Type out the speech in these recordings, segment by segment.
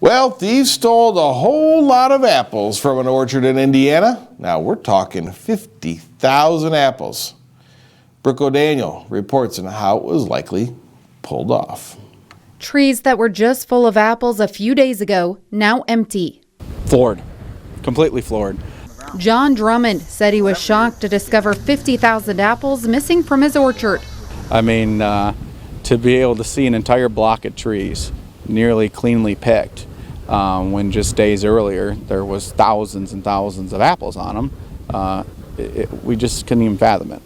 Well, thieves stole a whole lot of apples from an orchard in Indiana. Now we're talking 50,000 apples. Brooke O'Daniel reports on how it was likely pulled off. Trees that were just full of apples a few days ago, now empty. Floored, completely floored. John Drummond said he was shocked to discover 50,000 apples missing from his orchard. I mean, to be able to see an entire block of trees nearly cleanly picked when just days earlier there was thousands and thousands of apples on them, we just couldn't even fathom it.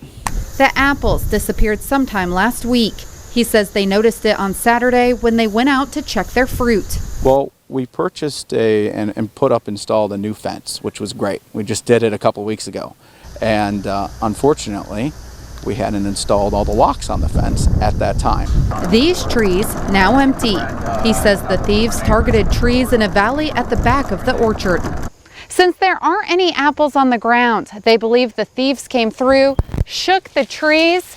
The apples disappeared sometime last week. He says they noticed it on Saturday when they went out to check their fruit. Well, we purchased and installed a new fence, which was great. We just did it a couple weeks ago. And unfortunately, we hadn't installed all the locks on the fence at that time. These trees now empty. He says the thieves targeted trees in a valley at the back of the orchard. Since there aren't any apples on the ground, they believe the thieves came through, shook the trees,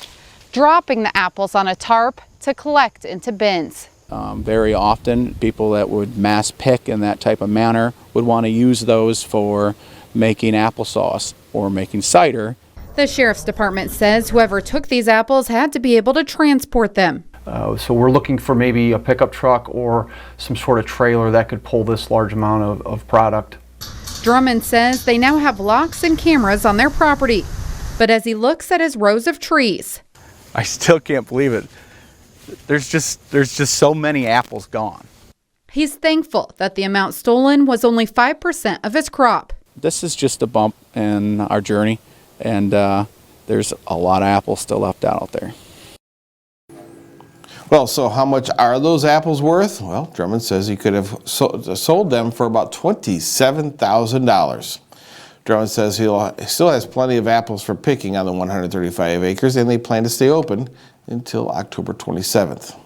dropping the apples on a tarp to collect into bins. Very often, people that would mass pick in that type of manner would want to use those for making applesauce or making cider. The sheriff's department says whoever took these apples had to be able to transport them. So we're looking for maybe a pickup truck or some sort of trailer that could pull this large amount of product. Drummond says they now have locks and cameras on their property. But as he looks at his rows of trees, I still can't believe it. There's just so many apples gone. He's thankful that the amount stolen was only 5% of his crop. This is just a bump in our journey, and there's a lot of apples still left out there. Well, so how much are those apples worth? Well, Drummond says he could have sold them for about $27,000. Drummond says he still has plenty of apples for picking on the 135 acres, and they plan to stay open until October 27th.